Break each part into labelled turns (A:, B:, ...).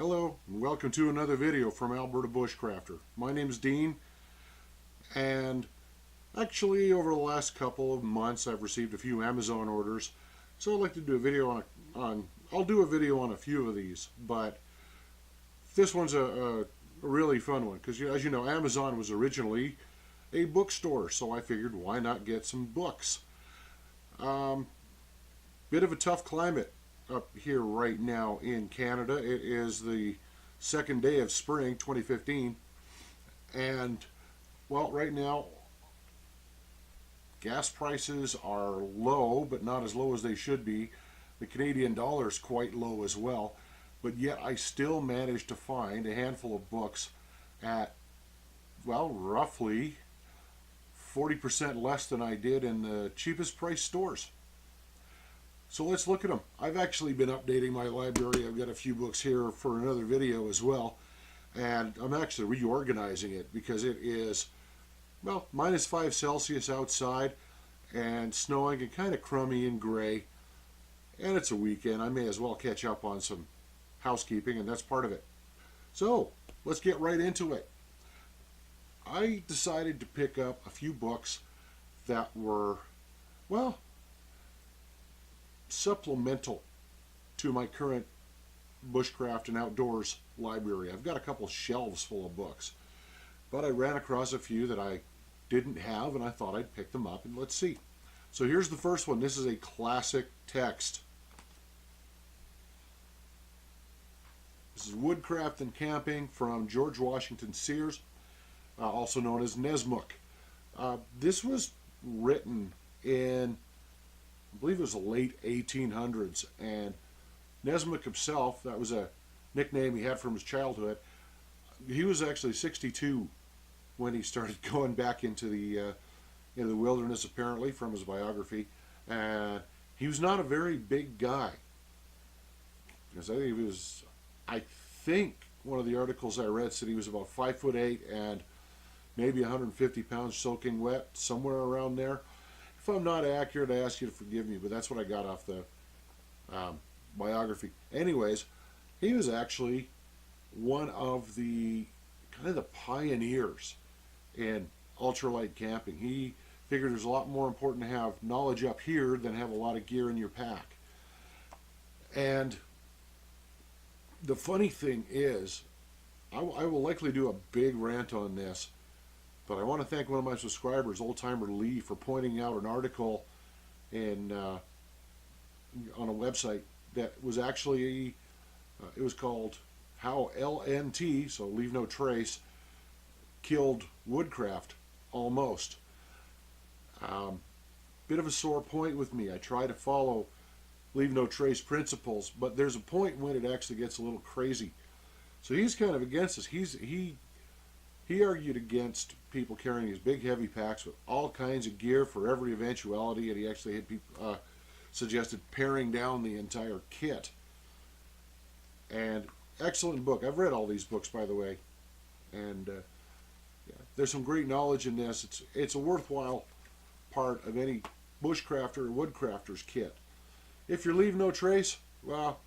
A: Hello and welcome to another video from Alberta Bushcrafter. My name is Dean, and actually over the last couple of months I've received a few Amazon orders, so I'd like to do a video I'll do a video on a few of these, but this one's a really fun one because, as you know, Amazon was originally a bookstore, so I figured why not get some books. Bit of a tough climate up here right now in Canada. It is the second day of spring 2015, and well, right now gas prices are low, but not as low as they should be. The Canadian dollar is quite low as well, but yet I still managed to find a handful of books at, well, roughly 40% less than I did in the cheapest price stores. So let's look at them. I've actually been updating my library. I've got a few books here for another video as well, and I'm actually reorganizing it because it is, well, -5 Celsius outside and snowing and kind of crummy and gray, and it's a weekend. I may as well catch up on some housekeeping, and that's part of it. So let's get right into it. I decided to pick up a few books that were, well, supplemental to my current bushcraft and outdoors library. I've got a couple shelves full of books, but I ran across a few that I didn't have, and I thought I'd pick them up, and let's see. So here's the first one. This is a classic text. This is Woodcraft and Camping from George Washington Sears, also known as Nessmuk. This was written in, I believe it was the late 1800s, and Nessmuk himself, that was a nickname he had from his childhood. He was actually 62 when he started going back into the wilderness, apparently, from his biography. And he was not a very big guy, because I think one of the articles I read said he was about 5'8" and maybe 150 pounds soaking wet, somewhere around there. If I'm not accurate, I ask you to forgive me, but that's what I got off the biography. Anyways, he was actually one of the kind of the pioneers in ultralight camping. He figured it was a lot more important to have knowledge up here than have a lot of gear in your pack. And the funny thing is, I will likely do a big rant on this, but I want to thank one of my subscribers, Old Timer Lee, for pointing out an article in on a website that was actually, it was called How LNT, so Leave No Trace, Killed Woodcraft Almost. Bit of a sore point with me. I try to follow Leave No Trace principles, but there's a point when it actually gets a little crazy. So he's kind of against this. He argued against people carrying these big heavy packs with all kinds of gear for every eventuality, and he actually had people suggested paring down the entire kit. And excellent book. I've read all these books, by the way, and yeah, there's some great knowledge in this. It's a worthwhile part of any bushcrafter or woodcrafter's kit. If you leave no trace, well,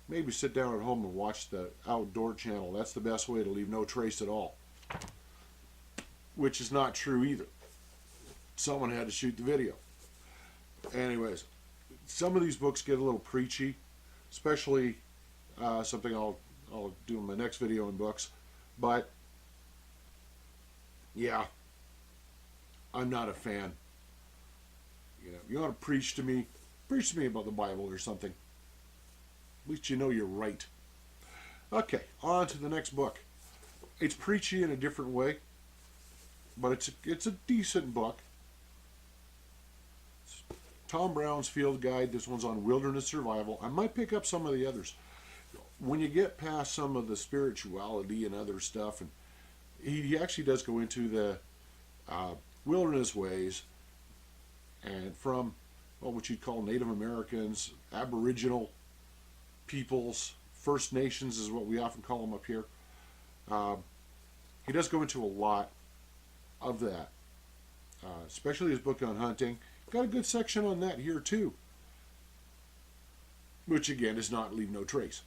A: maybe sit down at home and watch the Outdoor Channel. That's the best way to leave no trace at all. Which is not true either. Someone had to shoot the video. Anyways, some of these books get a little preachy, especially something I'll do in my next video in books. But yeah, I'm not a fan. You know, you want to preach to me about the Bible or something. At least you know you're right. Okay, on to the next book. It's preachy in a different way, but it's a decent book. It's Tom Brown's Field Guide. This one's on wilderness survival. I might pick up some of the others. When you get past some of the spirituality and other stuff, and he actually does go into the wilderness ways, and from, well, what you'd call Native Americans, Aboriginal peoples, First Nations is what we often call them up here. He does go into a lot of that, especially his book on hunting. Got a good section on that here too, which again is not Leave No Trace.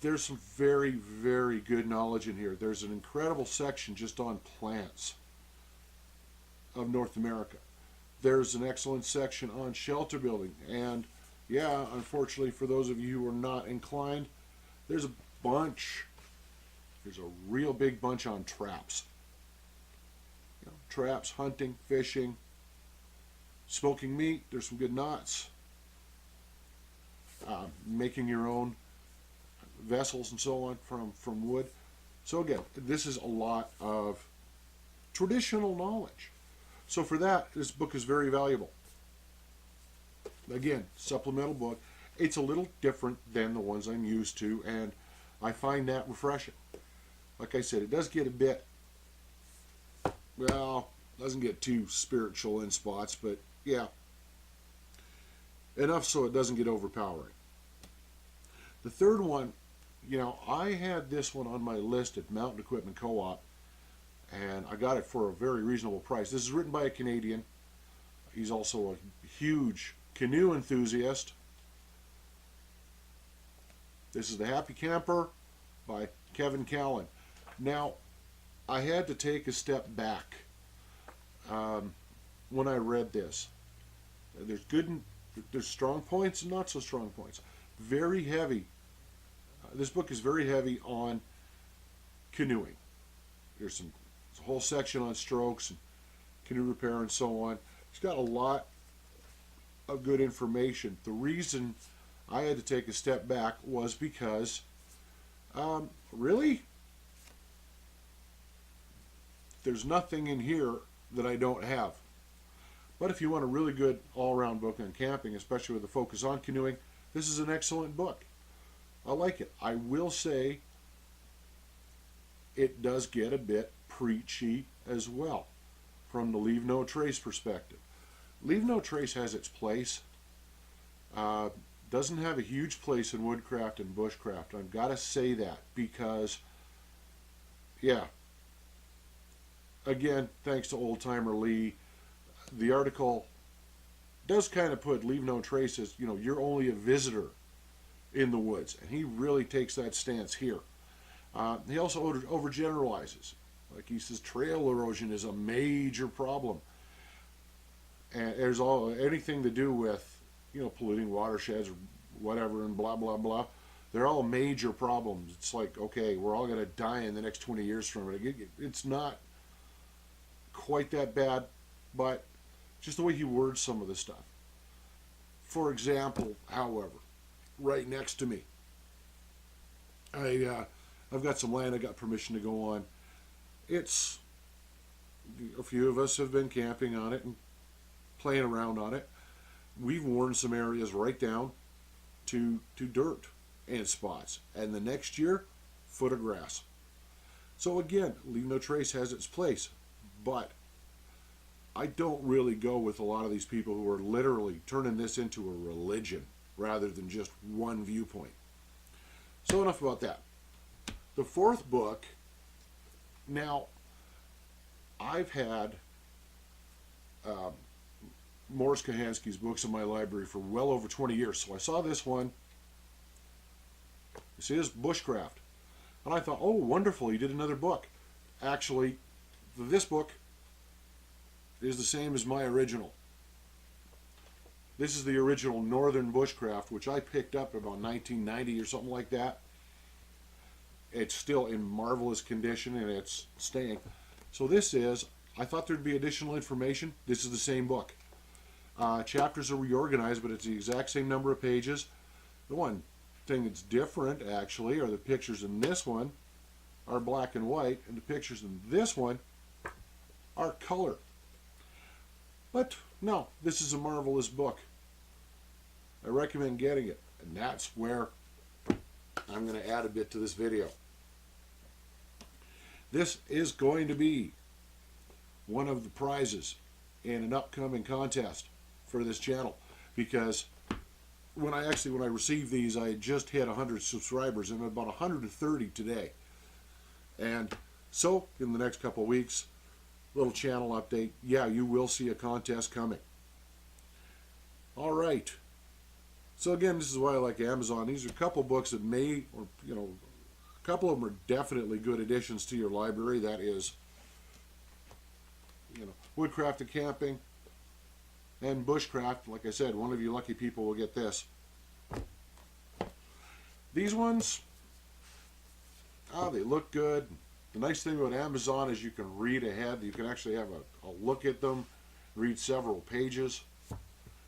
A: there's some very, very good knowledge in here. There's an incredible section just on plants of North America. There's an excellent section on shelter building. And yeah, unfortunately for those of you who are not inclined, there's a bunch. There's a real big bunch on traps. You know, traps, hunting, fishing, smoking meat. There's some good knots. Making your own vessels and so on from wood. So again, this is a lot of traditional knowledge. So for that, this book is very valuable. Again, supplemental book. It's a little different than the ones I'm used to, and I find that refreshing. Like I said, it does get a bit, well, doesn't get too spiritual in spots, but yeah, enough so it doesn't get overpowering. The third one, you know, I had this one on my list at Mountain Equipment Co-op, and I got it for a very reasonable price. This is written by a Canadian. He's also a huge canoe enthusiast. This is The Happy Camper by Kevin Callan. Now, I had to take a step back when I read this. There's strong points and not so strong points. Very heavy. This book is very heavy on canoeing. There's a whole section on strokes and canoe repair and so on. It's got a lot of good information. The reason I had to take a step back was because, really, there's nothing in here that I don't have. But if you want a really good all-around book on camping, especially with a focus on canoeing, this is an excellent book. I like it. I will say it does get a bit preachy as well from the Leave No Trace perspective. Leave No Trace has its place. Doesn't have a huge place in woodcraft and bushcraft. I've got to say that because, yeah, again, thanks to Old Timer Lee, the article does kind of put Leave No Trace as, you know, you're only a visitor in the woods. And he really takes that stance here. He also overgeneralizes. Like he says, trail erosion is a major problem. And there's anything to do with, you know, polluting watersheds or whatever and blah, blah, blah. They're all major problems. It's like, okay, we're all going to die in the next 20 years from it. It's not quite that bad, but just the way he words some of this stuff. For example, however, right next to me, I've got some land I got permission to go on. It's, a few of us have been camping on it and playing around on it. We've worn some areas right down to dirt and spots. And the next year, foot of grass. So again, Leave No Trace has its place. But I don't really go with a lot of these people who are literally turning this into a religion rather than just one viewpoint. So enough about that. The fourth book, now, I've had Morris Kahansky's books in my library for well over 20 years. So I saw this one. This is Bushcraft. And I thought, oh, wonderful, he did another book. Actually, this book is the same as my original. This is the original Northern Bushcraft, which I picked up about 1990 or something like that. It's still in marvelous condition and it's staying. So this is, I thought there'd be additional information. This is the same book. Chapters are reorganized, but it's the exact same number of pages. The one thing that's different, actually, are the pictures in this one are black and white, and the pictures in this one are color. But no, this is a marvelous book. I recommend getting it, and that's where I'm going to add a bit to this video. This is going to be one of the prizes in an upcoming contest for this channel, because when I received these, I had just hit 100 subscribers and I'm about 130 today. And so in the next couple of weeks, little channel update, yeah, you will see a contest coming. All right, So again, this is why I like Amazon. These are a couple books that may, or a couple of them are definitely good additions to your library. That is, Woodcraft and Camping and Bushcraft. Like I said, one of you lucky people will get this. These ones, they look good. The nice thing about Amazon is you can read ahead. You can actually have a look at them, read several pages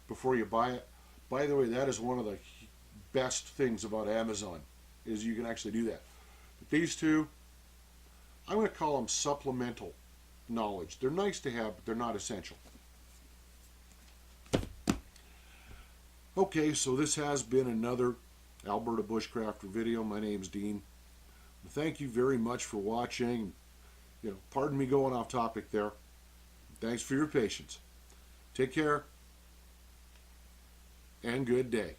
A: before you buy it. By the way, that is one of the best things about Amazon, is you can actually do that. But these two, I'm going to call them supplemental knowledge. They're nice to have, but they're not essential. Okay, so this has been another Alberta Bushcrafter video. My name's Dean. Thank you very much for watching. Pardon me going off topic there. Thanks for your patience. Take care and good day.